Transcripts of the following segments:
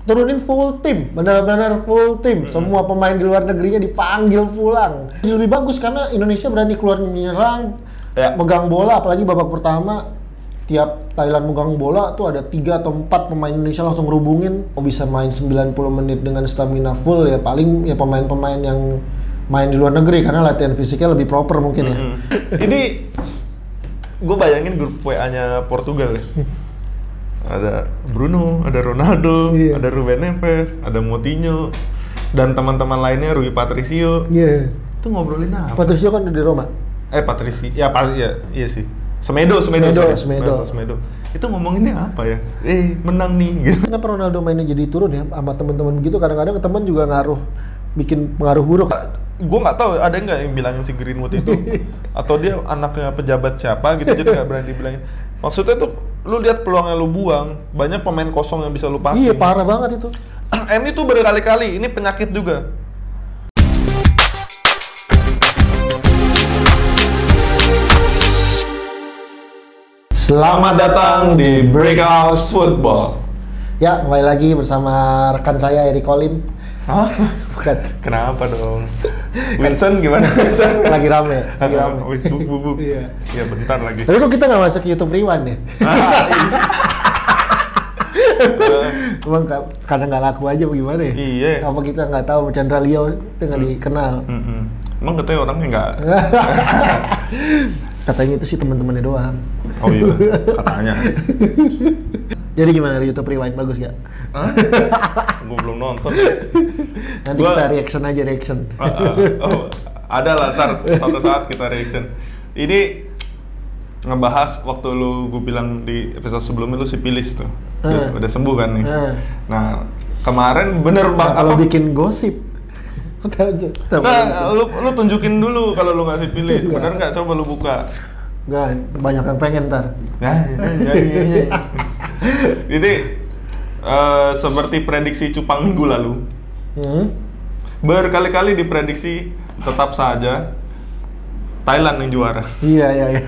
turunin full tim, benar-benar full tim. Semua pemain di luar negerinya dipanggil pulang. Lebih bagus karena Indonesia berani keluar menyerang, megang bola, apalagi babak pertama. Tiap Thailand megang bola tuh ada 3 atau 4 pemain Indonesia langsung ngerubungin. Mau bisa main 90 menit dengan stamina full ya paling ya pemain-pemain yang main di luar negeri karena latihan fisiknya lebih proper mungkin ya. Ini gue bayangin grup WA-nya Portugal ya. Ada Bruno, ada Ronaldo, ada Ruben Neves, ada Moutinho, dan teman-teman lainnya Rui Patricio. Itu ngobrolin apa? Patricio kan udah di Roma. Patricio, iya sih. Semedo. Itu ngomonginnya apa ya? Menang nih gitu. Kenapa Ronaldo mainnya jadi turun ya sama teman-teman begitu? Kadang-kadang teman juga bikin pengaruh buruk. Gue nggak tahu ada nggak yang bilangin si Greenwood itu atau dia anaknya pejabat siapa gitu jadi nggak berani bilangin. Maksudnya tuh lu lihat peluangnya lu buang, banyak pemain kosong yang bisa lu passing. Iya parah banget itu. MU tuh berkali-kali ini penyakit juga. Selamat datang di Breakout Football. Ya, kembali lagi bersama rekan saya Eric Kolim. Hah? Bukan. Kenapa dong? Winston gimana? Winston? Lagi rame. Buk. Iya. Iya, bentar lagi. Tapi kok kita nggak masuk YouTube Rewind ya? Emang karena nggak laku aja bagaimana ya? Iya. Apa kita nggak tahu Chandra Leo itu nggak dikenal? Emang katanya orangnya nggak? Katanya itu sih teman-temannya doang. Oh iya, katanya. Jadi gimana YouTube Rewind, bagus gak? Gue belum nonton. Nanti kita reaction. Ada lah, ntar suatu saat kita reaction. Ini ngebahas waktu gue bilang di episode sebelumnya lu sipilis tuh. Udah sembuh kan nih. Nah, kemarin bener kalau bikin gosip. Nah, lu tunjukin dulu kalau lu nggak sipilis. Bener nggak? Coba lu buka. Enggak, banyak yang pengen ntar. Jadi seperti prediksi cupang minggu lalu, berkali-kali diprediksi tetap saja Thailand yang juara. Iya.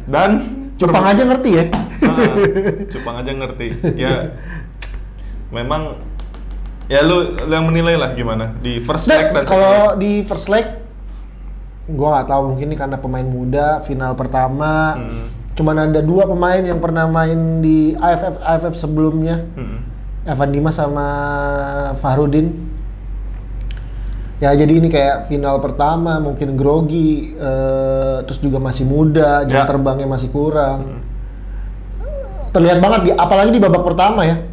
Dan cupang aja ngerti ya? Cupang aja ngerti. Ya, memang ya lu yang menilai lah gimana di first leg dan kalau di first leg gua nggak tahu, mungkin ini karena pemain muda final pertama. Cuman ada 2 pemain yang pernah main di AFF sebelumnya, Evan Dimas sama Fahrudin. Ya jadi ini kayak final pertama, mungkin grogi, terus juga masih muda, jam terbangnya masih kurang. Terlihat banget apalagi di babak pertama ya.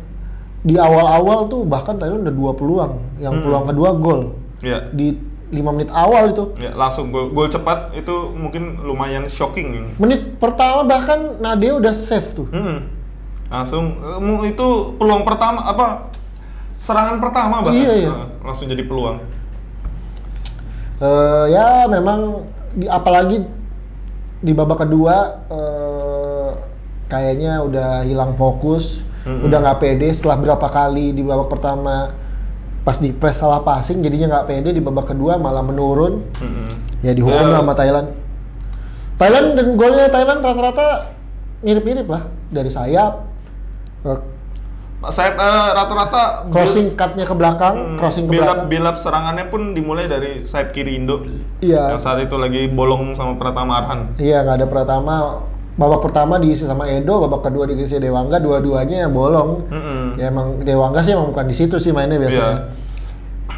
Di awal-awal tuh bahkan Thailand udah 2 peluang, yang peluang kedua gol. Di 5 menit awal itu. Ya, langsung gol cepat itu mungkin lumayan shocking. Menit pertama bahkan Nadeo udah save tuh. Langsung itu peluang pertama serangan pertama bahkan. Iya. Langsung jadi peluang. Ya memang apalagi di babak kedua kayaknya udah hilang fokus, udah nggak pede setelah berapa kali di babak pertama pas di press salah passing jadinya nggak pede, di babak kedua malah menurun. Ya dihukum sama Thailand dan golnya Thailand rata-rata mirip-mirip lah, dari sayap rata-rata crossing cutnya ke belakang, crossing ke belakang. Build up serangannya pun dimulai dari sayap kiri Indo. Iya. Yang saat itu lagi bolong sama Pratama Arhan. Iya, nggak ada Pratama. Babak pertama diisi sama Edo, babak kedua diisi Dewangga, dua-duanya bolong. Ya emang Dewangga sih emang bukan di situ sih mainnya biasanya.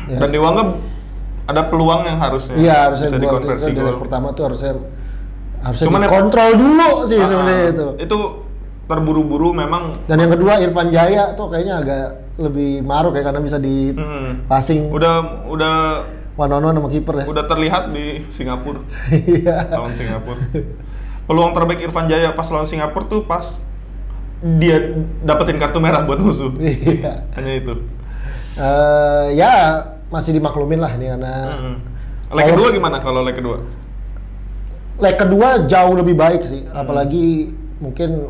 Ya. Dan Dewangga ada peluang yang harusnya bisa dikonversi gol. Babak pertama tuh harusnya kontrol dulu sih sebenarnya itu. Itu terburu-buru memang. Dan yang kedua Irfan Jaya tuh kayaknya agak lebih maruk ya karena bisa di passing. Udah one-on-one sama kiper ya. Udah terlihat di Singapura. Iya. Lawan Singapura. Peluang terbaik Irfan Jaya pas lawan Singapura tuh pas dia dapetin kartu merah buat musuh. Iya. Hanya itu. Ya masih dimaklumin lah ini karena. Leg kedua gimana kalau leg kedua? Leg kedua jauh lebih baik sih, apalagi mungkin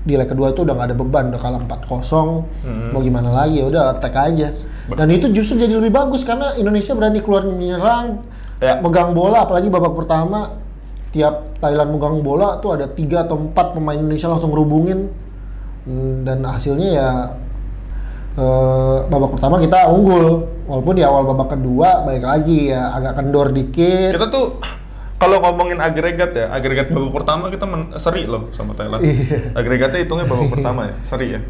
di leg kedua itu udah nggak ada beban, udah kalah 4-0, mau gimana lagi, udah attack aja. Dan itu justru jadi lebih bagus karena Indonesia berani keluar menyerang, megang bola, apalagi babak pertama. Tiap Thailand megang bola tuh ada 3 atau 4 pemain Indonesia langsung ngerubungin, dan hasilnya ya babak pertama kita unggul, walaupun di awal babak kedua balik lagi ya agak kendor dikit. Kita tuh kalau ngomongin agregat ya, agregat babak pertama kita seri loh sama Thailand. Agregatnya hitungnya babak pertama ya, seri ya.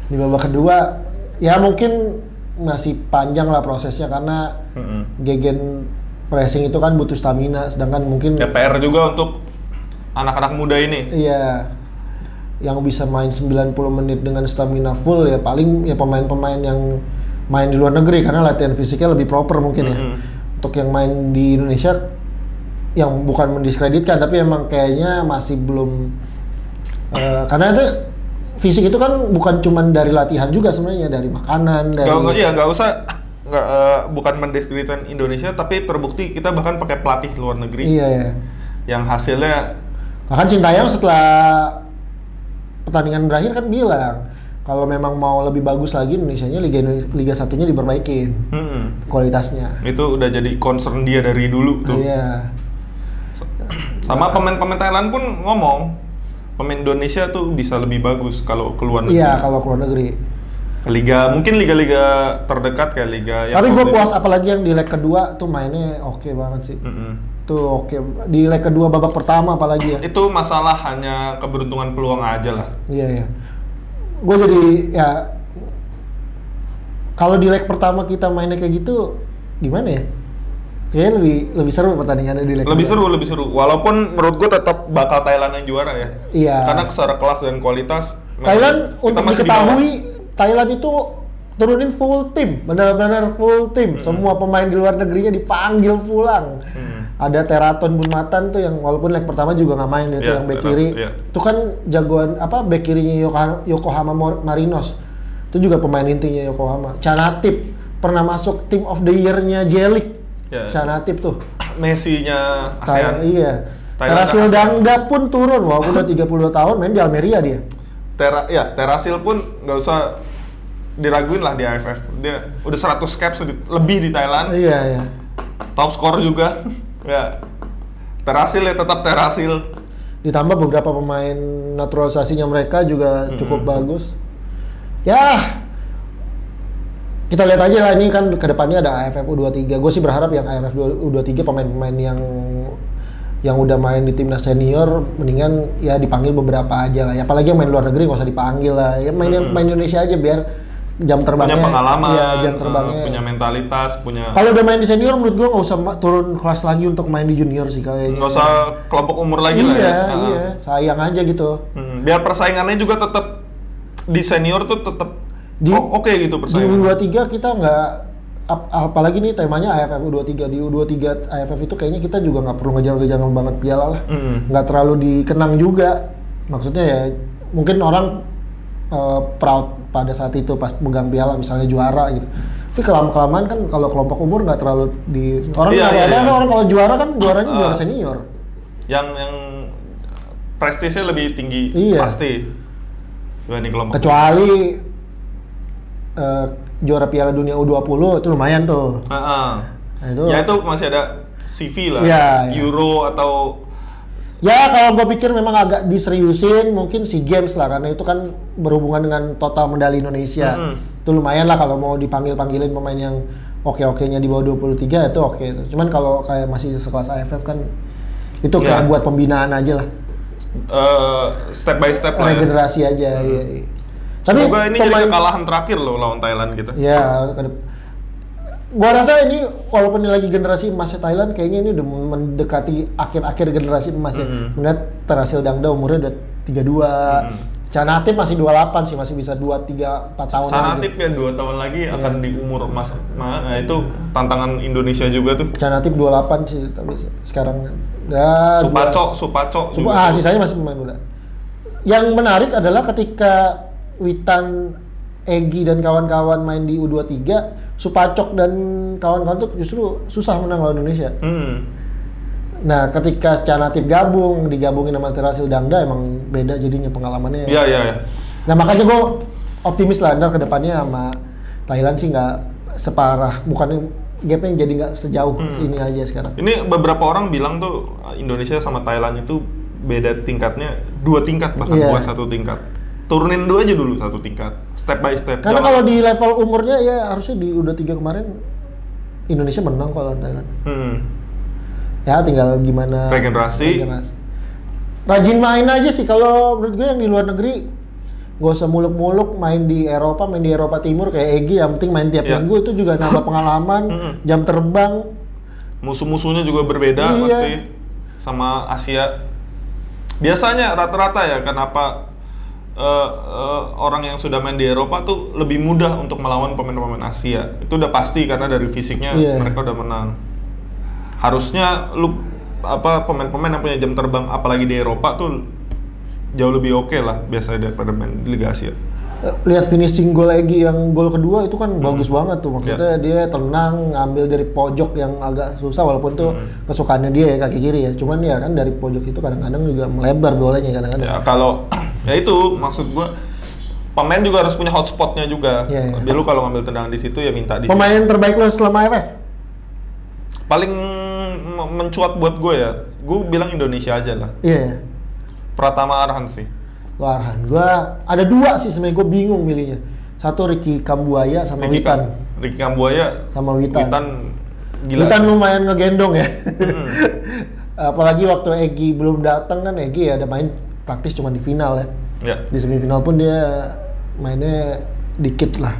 Di babak kedua ya mungkin masih panjang lah prosesnya karena gegen pressing itu kan butuh stamina, sedangkan mungkin ya PR juga untuk anak-anak muda ini. Iya. Yang bisa main 90 menit dengan stamina full ya paling ya pemain-pemain yang main di luar negeri karena latihan fisiknya lebih proper mungkin ya. Untuk yang main di Indonesia yang bukan mendiskreditkan tapi emang kayaknya masih belum karena itu fisik itu kan bukan cuma dari latihan juga sebenarnya, dari makanan, dari bukan mendiskreditkan Indonesia tapi terbukti kita bahkan pakai pelatih luar negeri. Iya ya. Yang hasilnya bahkan Sintayong setelah pertandingan berakhir kan bilang kalau memang mau lebih bagus lagi Indonesianya Liga 1-nya diperbaikin kualitasnya. Itu udah jadi concern dia dari dulu tuh. Iya. Sama pemain-pemain Thailand pun ngomong pemain Indonesia tuh bisa lebih bagus kalau keluar negeri. Iya, kalau keluar negeri. Mungkin liga-liga terdekat kayak liga yang tapi gue puas apalagi yang di leg kedua tuh mainnya oke banget sih. Tuh oke. Di leg kedua babak pertama apalagi ya. Itu masalah hanya keberuntungan peluang aja lah. Iya. Gue jadi ya kalau di leg pertama kita mainnya kayak gitu gimana ya? Kayaknya lebih seru pertandingannya di leg lebih seru. Walaupun menurut gue tetap bakal Thailand yang juara ya. Iya. Karena secara kelas dan kualitas Thailand untuk diketahui Thailand itu turunin full tim, benar-benar full tim. Semua pemain di luar negerinya dipanggil pulang. Ada Teraton Bunmatan tuh yang walaupun leg pertama juga nggak main itu yang back kiri. Itu kan jagoan back kirinya Yokohama Marinos. Itu juga pemain intinya Yokohama. Canatip pernah masuk team of the year-nya J-League. Canatip tuh. Messi-nya ASEAN. Iya. Terasil Dangda pun turun walaupun udah 32 tahun main di Almeria dia. Terasil pun nggak usah diraguin lah di AFF. Dia udah 100 caps lebih di Thailand. Iya. Top skor juga. Ya. Terasil ya tetap Terasil. Ditambah beberapa pemain naturalisasinya mereka juga cukup bagus. Ya. Kita lihat aja lah, ini kan kedepannya ada AFF U23. Gue sih berharap yang AFF U23 pemain-pemain yang udah main di timnas senior mendingan ya dipanggil beberapa aja lah. Ya, apalagi yang main luar negeri nggak usah dipanggil lah. Ya main yang main Indonesia aja biar jam terbangnya punya pengalaman, ya, jam terbangnya punya mentalitas, punya. Kalau udah main di senior menurut gua nggak usah turun kelas lagi untuk main di junior sih kayaknya. Nggak usah kelompok umur lagi lah ya. Iya, sayang aja gitu. Biar persaingannya juga tetap di senior tuh tetap oke gitu persaingan. Di U23 kita nggak apalagi nih temanya AFF U23. Di U23 AFF itu kayaknya kita juga nggak perlu ngejar-ngejar banget piala lah. Nggak terlalu dikenang juga. Maksudnya ya mungkin orang proud pada saat itu pas megang piala misalnya juara gitu. Tapi kelamaan kan kalau kelompok umur nggak terlalu di orang orang kalau juara kan juaranya juara senior. Yang prestisnya lebih tinggi pasti dibanding kelompok. Kecuali juara Piala Dunia U20 itu lumayan tuh. Nah, itu masih ada CV lah. Euro atau ya kalau gue pikir memang agak diseriusin mungkin SEA Games lah karena itu kan berhubungan dengan total medali Indonesia. Itu lumayan lah kalau mau dipanggil-panggilin pemain yang oke-okenya di bawah 23 itu oke. Cuman kalau kayak masih sekelas AFF kan itu kayak buat pembinaan aja lah. Step by step lah. Regenerasi aja. Iya. Tapi semoga ini jadi kekalahan terakhir loh lawan Thailand kita. Ya, gua rasa ini walaupun ini lagi generasi emasnya Thailand, kayaknya ini udah mendekati akhir-akhir generasi emasnya. Melihat Terasil Dangda umurnya udah 32. Canatip masih 28 sih, masih bisa 2, 3, 4 tahun lagi. Canatip ya 2 tahun lagi akan di umur emas. Nah, itu tantangan Indonesia juga tuh. Canatip 28 sih, tapi sekarang Supaco sisanya masih pemain muda. Yang menarik adalah ketika Witan, Egy dan kawan-kawan main di U23, Supacok dan kawan-kawan tuh justru susah menang lawan Indonesia. Nah, ketika Canatip digabungin sama Terasil Dangda emang beda jadinya pengalamannya. Iya. Nah, makanya gue optimis lah ntar kedepannya sama Thailand sih nggak separah, bukannya gapnya jadi nggak sejauh ini aja sekarang. Ini beberapa orang bilang tuh Indonesia sama Thailand itu beda tingkatnya, 2 tingkat bahkan bukan 1 tingkat. turunin dulu aja dulu satu tingkat, step by step. Karena kalau di level umurnya ya harusnya di U23 kemarin Indonesia menang kalau Thailand. Ya tinggal gimana regenerasi. Rajin main aja sih kalau menurut gue yang di luar negeri. Gak usah muluk-muluk main di Eropa Timur kayak Egy, yang penting main tiap minggu itu juga nambah pengalaman, jam terbang. Musuh-musuhnya juga berbeda pasti sama Asia. Biasanya rata-rata ya kenapa orang yang sudah main di Eropa tuh lebih mudah untuk melawan pemain-pemain Asia. Itu udah pasti karena dari fisiknya mereka udah menang. Harusnya pemain-pemain yang punya jam terbang apalagi di Eropa tuh jauh lebih oke lah biasanya daripada main di Liga Asia. Lihat finishing gol Egy yang gol kedua itu kan bagus banget tuh, maksudnya dia tenang ngambil dari pojok yang agak susah walaupun tuh kesukaannya dia ya kaki kiri ya, cuman ya kan dari pojok itu kadang-kadang juga melebar bolanya kadang-kadang. Ya kalau ya itu maksud gua pemain juga harus punya hotspotnya juga. Dia lu kalau ngambil tendangan di situ ya minta di pemain terbaik lo selama AFF? Paling mencuat buat gue ya, gue bilang Indonesia aja lah. Pratama Arhan sih. Arhan, gua ada dua sih sebenarnya, gue bingung milihnya. Satu Ricky Kambuaya sama Witan. Ricky Kambuaya sama Witan. Gila. Witan lumayan ngegendong ya. Apalagi waktu Egy belum datang kan, Egy ya ada main praktis cuma di final ya. Di semifinal pun dia mainnya dikit lah.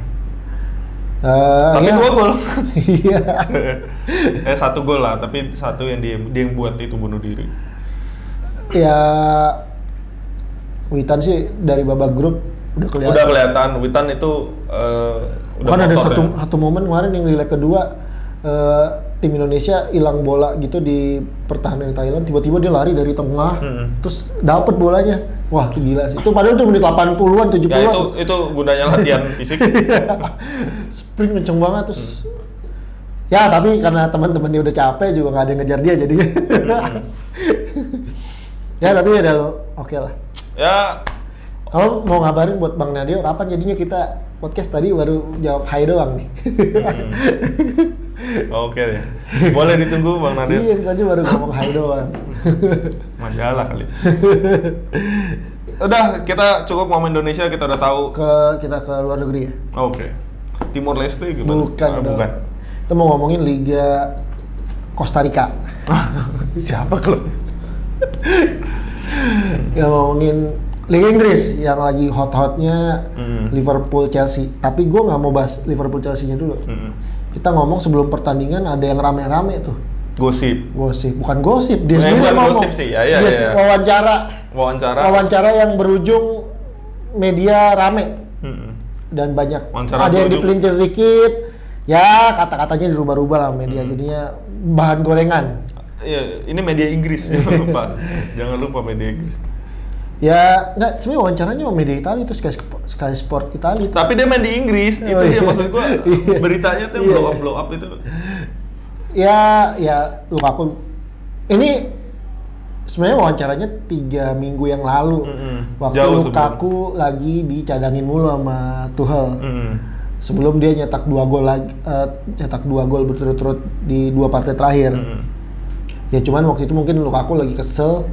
Tapi 2 gol. Iya. 1 gol lah, tapi satu yang dia yang buat itu bunuh diri. Ya Witan sih dari babak grup udah kelihatan. Udah kelihatan Witan itu udah kan ada satu momen kemarin yang di leg kedua tim Indonesia hilang bola gitu di pertahanan Thailand, tiba-tiba dia lari dari tengah terus dapat bolanya. Wah, gila sih. Itu padahal itu menit 80-an, 70-an. Ya itu gunanya latihan fisik. Sprint kenceng banget terus. Ya, tapi karena teman-teman dia udah capek juga nggak ada yang ngejar dia jadinya. Ya, tapi udah oke lah. Ya, kalau mau ngabarin buat Bang Nadio kapan jadinya kita podcast tadi baru jawab hai doang nih. Oke deh. Boleh ditunggu Bang Nadio. Iya, tadi baru ngomong hai doang. Majalah kali. Udah, kita cukup ngomong Indonesia, kita udah tahu. Kita ke luar negeri ya. Oke. Timor Leste gimana? Bukan. Kita mau ngomongin Liga Costa Rica. Siapa klub? Ya ngomongin Liga Inggris yang lagi hot-hotnya Liverpool Chelsea. Tapi gue nggak mau bahas Liverpool Chelsea-nya dulu. Kita ngomong sebelum pertandingan ada yang rame-rame tuh. Gosip, bukan gosip. Dia sendiri ngomong. Gosip sih, ya. Wawancara yang berujung media rame dan banyak. Wawancara ada yang dipelintir dikit. Ya kata-katanya dirubah-rubah lah media, jadinya bahan gorengan. Iya, ini media Inggris, jangan lupa media Inggris. Ya, enggak, sebenarnya wawancaranya sama media Italia itu Sky Sport Italia. Tapi dia main di Inggris, itu dia maksud gua. Beritanya tuh blow up itu. Ya Lukaku. Ini sebenarnya wawancaranya 3 minggu yang lalu. Waktu Lukaku lagi dicadangin mulu sama Tuchel. Sebelum dia nyetak 2 gol lagi, cetak 2 gol berturut-turut di 2 partai terakhir. Ya cuman waktu itu mungkin Lukaku lagi kesel.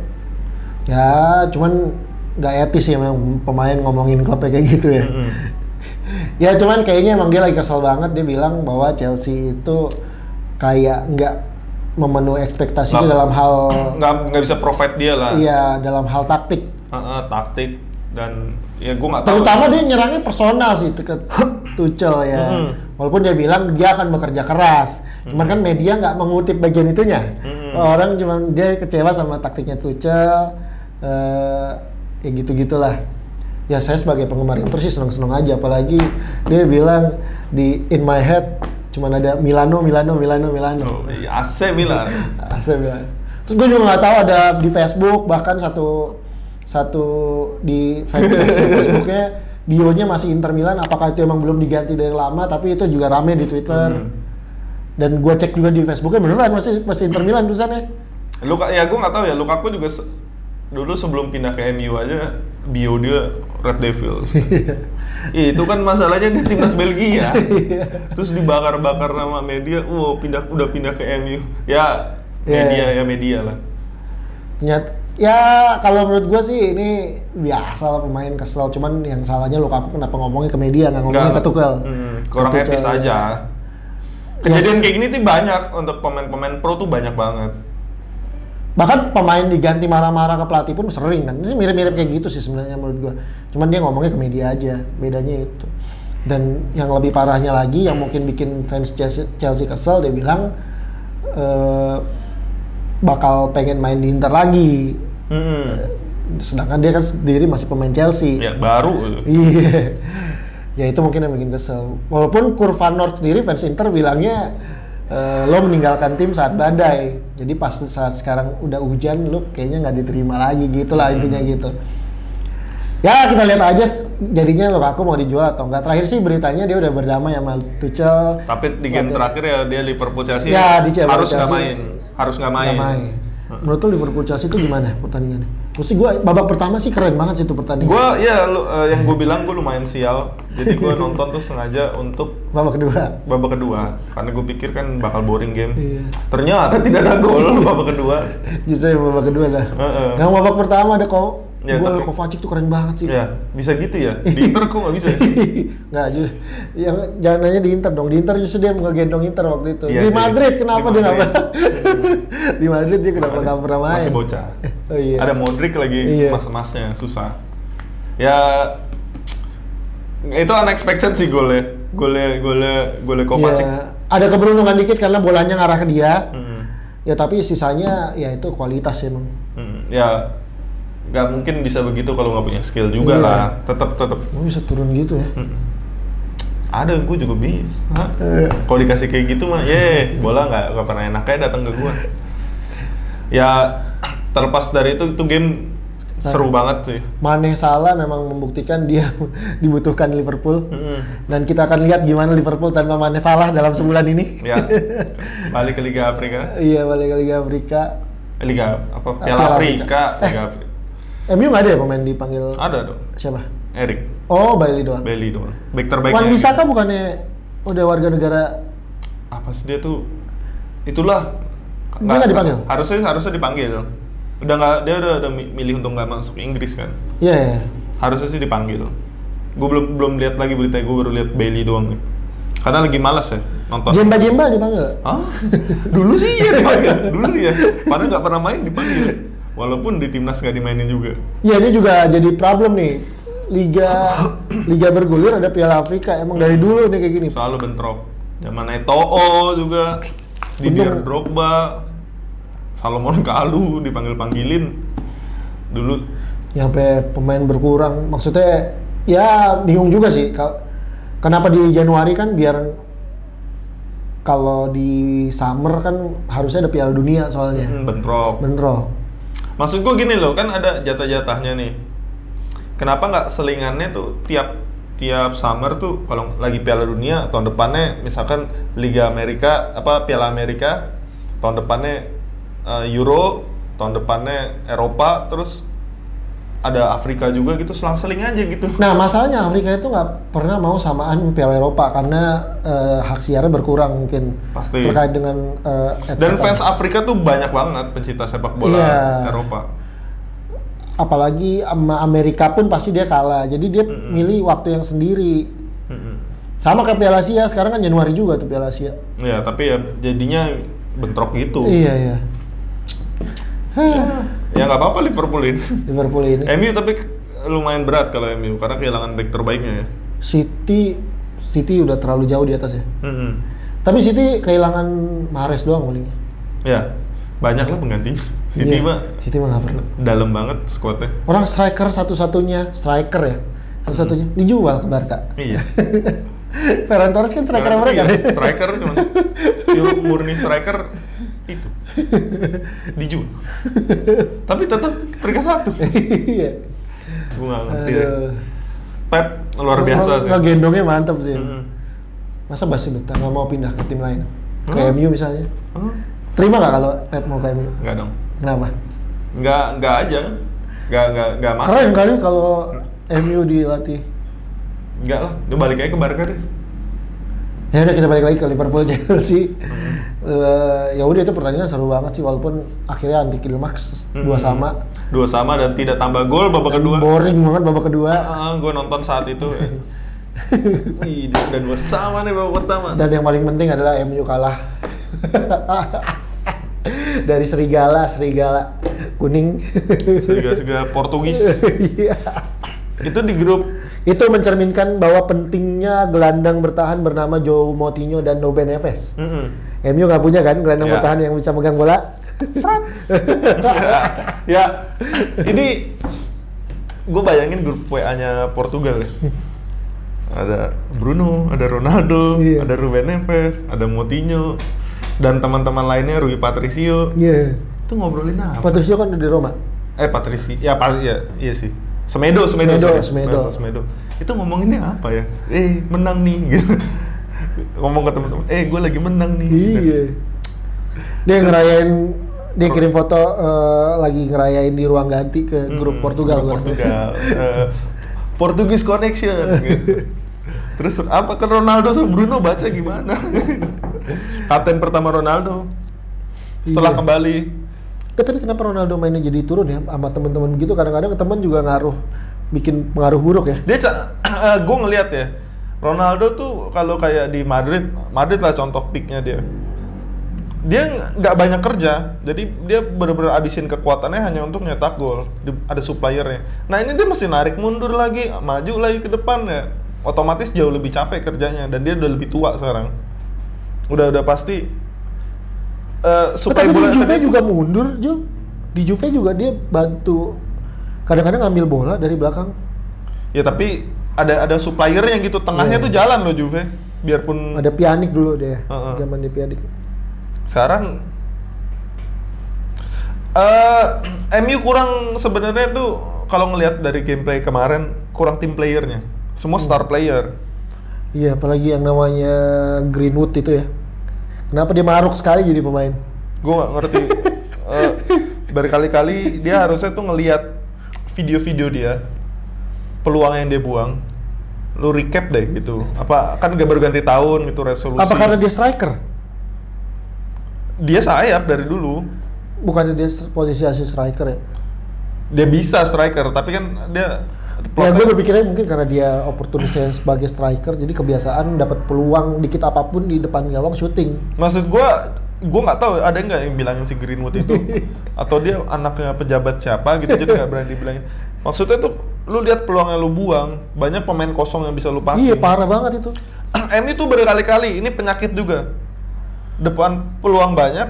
Ya cuman nggak etis ya memang pemain ngomongin klubnya kayak gitu ya. Ya cuman kayaknya emang dia lagi kesel banget. Dia bilang bahwa Chelsea itu kayak nggak memenuhi ekspektasinya dalam hal nggak bisa provide dia lah. Iya, dalam hal taktik. Taktik dan ya gue nggak tahu. Terutama dia nyerangnya personal sih ke Tuchel ya. Walaupun dia bilang dia akan bekerja keras. Cuman kan media nggak mengutip bagian itunya. Orang cuma dia kecewa sama taktiknya Tuchel. Ya gitu-gitulah. Ya saya sebagai penggemar Inter sih seneng-seneng aja. Apalagi dia bilang di in my head cuman ada Milano. Oh, iya, AC Milan. Terus gue juga nggak tahu ada di Facebook, bahkan satu di Facebooknya bionya masih Inter Milan. Apakah itu emang belum diganti dari lama? Tapi itu juga rame di Twitter. Dan gue cek juga di Facebooknya beneran masih Inter Milan tulisannya. Ya gue nggak tahu ya. Lukaku juga dulu sebelum pindah ke MU aja bio dia Red Devils. Itu kan masalahnya di timnas Belgia. Terus dibakar-bakar sama media. Udah pindah ke MU. Ya media lah. Ternyata Ya kalau menurut gue sih ini biasa lah pemain kesel. Cuman yang salahnya Lukaku kenapa ngomongin ke media nggak ngomongin ke Tuchel. Kurang etis aja. Kejadian kayak gini tuh banyak untuk pemain-pemain pro tuh banyak banget. Bahkan pemain diganti marah-marah ke pelatih pun sering kan. Ini mirip-mirip kayak gitu sih sebenarnya menurut gue. Cuman dia ngomongnya ke media aja. Bedanya itu. Dan yang lebih parahnya lagi yang mungkin bikin fans Chelsea kesel, dia bilang bakal pengen main di Inter lagi. Sedangkan dia kan sendiri masih pemain Chelsea. Ya baru. Iya. Ya itu mungkin yang bikin kesel. Walaupun Kurva Nord sendiri fans Inter bilangnya lo meninggalkan tim saat badai. Jadi pas saat sekarang udah hujan lo kayaknya nggak diterima lagi gitulah intinya gitu. Ya kita lihat aja jadinya Lukaku mau dijual atau enggak. Terakhir sih beritanya dia udah berdamai sama Tuchel. Tapi di game terakhir ya dia Liverpool Chelsea ya, harus nggak main. Harus nggak main. Menurut lu Liverpool Chelsea itu gimana pertandingannya? Terus gue babak pertama sih keren banget sih itu pertandingan. Gue yang gue bilang gue lumayan sial. Jadi gue nonton tuh sengaja untuk babak kedua. Karena gue pikir kan bakal boring game. Iya. Ternyata tidak ada gol babak kedua. Justru babak kedua dah. Yang babak pertama ada ya, gol Kovacic tuh keren banget sih. Ya, bisa gitu ya. Di Inter kok nggak bisa ya? Nggak, yang jangan nanya di Inter dong. Di Inter justru dia ngegendong Inter waktu itu. Iya di sih. Madrid kenapa dia nggak pernah? Di Madrid dia kenapa nggak pernah main? Masih bocah. Oh, iya. Ada Modric lagi, mas-masnya susah. Ya, itu unexpected sih golnya Kovacic. Ya, ada keberuntungan dikit karena bolanya ngarah ke dia. Ya tapi sisanya ya itu kualitas emang. Ya nggak mungkin bisa begitu kalau nggak punya skill juga lah. Tetap. Bisa turun gitu ya? Ada, gue juga bisa. Kalau dikasih kayak gitu mah, bola nggak pernah enaknya datang ke gue. Ya terlepas dari itu game seru banget sih. Mane Salah memang membuktikan dia dibutuhkan Liverpool. Dan kita akan lihat gimana Liverpool tanpa Mane Salah dalam sebulan ini. Ya, balik ke Liga Afrika. Iya, balik ke Liga Afrika. Liga apa? Piala Afrika. Liga Afrika. MU nggak ada ya pemain dipanggil? Ada dong. Siapa? Erik. Oh, Bailey doang. Back terbaiknya. Wan Bissaka bukannya udah warga negara? Apa sih dia tuh? Itulah. Dia nggak dipanggil? Harusnya dipanggil. Dia udah milih untuk nggak masuk Inggris kan? Iya. Harusnya sih dipanggil. Gue belum lihat lagi berita, gue baru lihat Bailey doang nih. Karena lagi malas ya nonton. Jemba dipanggil? Hah? Dulu sih ya dipanggil. Dulu ya. Padahal nggak pernah main dipanggil. Walaupun di timnas nggak dimainin juga. Ya ini juga jadi problem nih. Liga bergulir ada Piala Afrika. Emang dari dulu nih kayak gini. Selalu bentrok. Zaman Eto'o juga. Didier Drogba. Salomon Kalou dipanggil-panggilin dulu. Sampai pemain berkurang. Maksudnya ya bingung juga sih. Kenapa di Januari kan biar kalau di summer kan harusnya ada Piala Dunia soalnya. Bentrok. Maksud gue gini loh, kan ada jatah-jatahnya nih. Kenapa nggak selingannya tuh tiap summer tuh kalau lagi Piala Dunia tahun depannya misalkan Liga Amerika Piala Amerika, tahun depannya Euro, tahun depannya Eropa, terus ada Afrika juga gitu, selang-seling aja gitu. Nah masalahnya Afrika itu nggak pernah mau samaan Piala Eropa karena hak siarnya berkurang mungkin. Pasti. Terkait dengan dan fans Afrika tuh banyak banget pencinta sepak bola Eropa. Apalagi sama Amerika pun pasti dia kalah, jadi dia milih waktu yang sendiri. Sama kayak Piala Asia, sekarang kan Januari juga tuh Piala Asia. Iya, tapi ya jadinya bentrok gitu. Iya. Ya nggak apa-apa Liverpool ini. MU tapi lumayan berat kalau MU karena kehilangan back terbaiknya ya. City udah terlalu jauh di atas ya. Tapi City kehilangan Mahrez doang paling. Ya, banyak lah penggantinya. City mah nggak perlu. Dalam banget skuadnya. Orang satu-satunya dijual ke Barca. Iya. Ferran Torres kan striker mereka. Iya, striker cuman murni striker itu dijual. Tapi tetap peringkat 1. Iya. Gue nggak ngerti ya. Pep luar biasa sih. Gendongnya mantap sih. Masa Barcelona nggak mau pindah ke tim lain? Ke MU misalnya? Terima nggak kalau Pep mau ke MU? Nggak dong. Kenapa? Nggak aja. Nggak masuk. Keren kali kalau MU dilatih. Nggak lah, dia balik aja ke Barca deh. Ya udah kita balik lagi ke Liverpool Chelsea. Ya udah itu pertandingan seru banget sih walaupun akhirnya anti klimaks 2-2 dan tidak tambah gol babak kedua. Boring banget babak kedua. Gue nonton saat itu. Dan 2-2 nih babak pertama. Dan yang paling penting adalah MU kalah. Dari serigala kuning. Serigala Portugis. Iya. Itu di grup. Itu mencerminkan bahwa pentingnya gelandang bertahan bernama João Moutinho dan Ruben Neves. MU nggak punya kan gelandang bertahan yang bisa megang bola. Ya, ini gue bayangin grup WA-nya Portugal ya. Ada Bruno, ada Ronaldo, ada Ruben Neves, ada Moutinho, dan teman-teman lainnya Rui Patricio. Iya. Itu ngobrolin apa? Patricio kan di Roma. Patricio, iya sih. Semedo. Itu ngomonginnya apa ya? Menang nih gitu. Ngomong ke teman-teman, gue lagi menang nih. Iya. Dia kirim foto lagi ngerayain di ruang ganti ke grup Portugal. Portugis Connection gitu. Terus apa ke Ronaldo sama Bruno baca gimana? Kapten pertama Ronaldo setelah kembali. Tapi kenapa Ronaldo mainnya jadi turun ya sama teman-teman begitu? Kadang-kadang teman juga bikin pengaruh buruk ya. Gue ngeliat ya, Ronaldo tuh kalau kayak di Madrid lah contoh peaknya dia. Dia nggak banyak kerja, jadi dia benar-benar abisin kekuatannya hanya untuk nyetak gol. Ada suppliernya. Nah ini dia mesti narik mundur lagi, maju lagi ke depan ya. Otomatis jauh lebih capek kerjanya dan dia udah lebih tua sekarang. Udah pasti. Tapi di Juve juga mundur, Jo. Di Juve juga dia bantu kadang-kadang ngambil bola dari belakang. Ya tapi ada suppliernya gitu, tengahnya tuh jalan loh Juve. Biarpun ada Pjanic dulu deh, zaman dia Pjanic. Sekarang MU kurang sebenarnya tuh kalau ngelihat dari gameplay kemarin kurang tim playernya. Semua star player. Iya, apalagi yang namanya Greenwood itu ya. Kenapa dia maruk sekali jadi pemain? Gue nggak ngerti. Berkali-kali dia harusnya tuh ngelihat video-video dia, peluang yang dia buang, lu recap deh gitu. Apa kan baru ganti tahun gitu resolusi? Apa karena dia striker? Dia sayap dari dulu. Bukannya dia posisi asli striker ya? Dia bisa striker, tapi kan dia. Ya gue berpikirnya mungkin karena dia oportunisnya sebagai striker, jadi kebiasaan dapat peluang dikit apapun di depan gawang syuting. Maksud gue nggak tahu ada nggak yang bilangin si Greenwood itu atau dia anaknya pejabat siapa gitu jadi nggak berani bilangin. Maksudnya tuh lu lihat peluang yang lu buang, banyak pemain kosong yang bisa lu passing. Iya parah banget itu. MU tuh berkali-kali ini penyakit juga. Depan peluang banyak,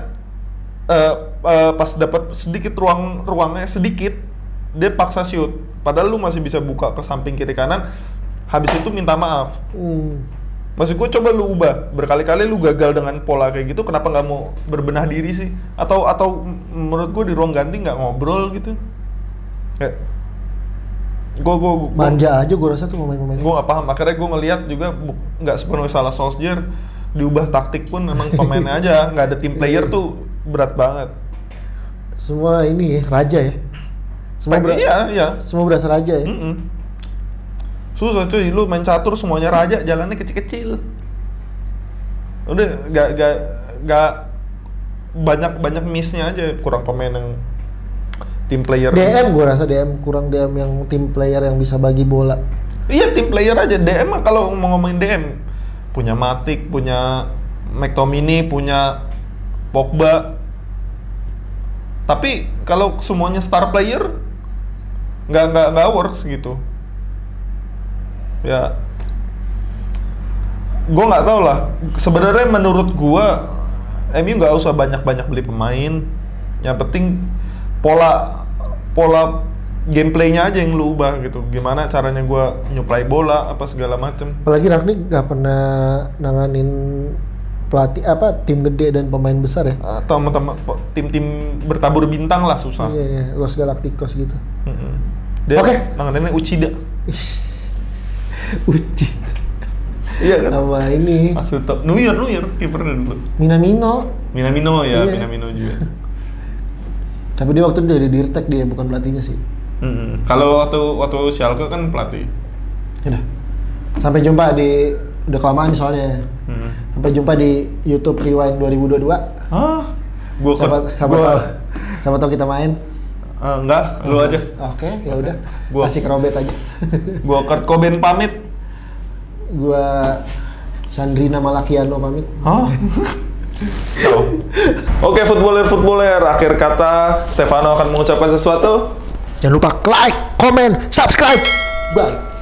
pas dapat sedikit ruangnya sedikit, dia paksa shoot. Padahal lu masih bisa buka ke samping kiri kanan, habis itu minta maaf. Maksud gue coba lu ubah, berkali-kali lu gagal dengan pola kayak gitu, kenapa nggak mau berbenah diri sih? Atau menurut gue di ruang ganti nggak ngobrol gitu? Kayak gue manja aja gue rasa tuh pemain-pemain. Gue nggak paham, akhirnya gue ngelihat juga nggak sepenuhnya salah Solskjaer, diubah taktik pun memang pemainnya aja, nggak ada tim player tuh berat banget. Semua ini raja ya. Iya. Semua berasa raja ya. Susah cuy, lu main catur semuanya raja, jalannya kecil-kecil. Udah gak banyak missnya aja, kurang pemain yang tim player. DM gue rasa kurang DM yang tim player yang bisa bagi bola. Iya tim player aja, DM mah kalau mau ngomongin DM punya Matic, punya McTominay, punya Pogba. Tapi kalau semuanya star player nggak works gitu. Ya, gue nggak tahu lah. Sebenarnya menurut gue, MU nggak usah banyak beli pemain. Yang penting pola gameplaynya aja yang lu ubah gitu. Gimana caranya gue nyuplai bola apa segala macem. Apalagi Rangnick nggak pernah nanganin pelatih tim gede dan pemain besar ya. Teman-teman tim-tim bertabur bintang lah susah. Iya, Los Galacticos gitu. Dia nanganinnya Uchida. Uci. Iya kan? Sama ini. Masuk top. Neuer kipernya dulu. Minamino ya, iya. Minamino juga. Tapi dia waktu itu dari Dirtek dia bukan pelatihnya sih. Kalau waktu Schalke kan pelatih. Udah. Sampai jumpa di udah kelamaan nih soalnya. Sampai jumpa di YouTube Rewind 2022. Siapa tahu kita main. Enggak, lu aja. Oke, ya udah. Kasih ke Robert aja. Gua Kurt Cobain pamit. Gua Sandrina Malakiano pamit. Ciao. Oke, footballer, akhir kata Stefano akan mengucapkan sesuatu. Jangan lupa like, comment, subscribe. Bye.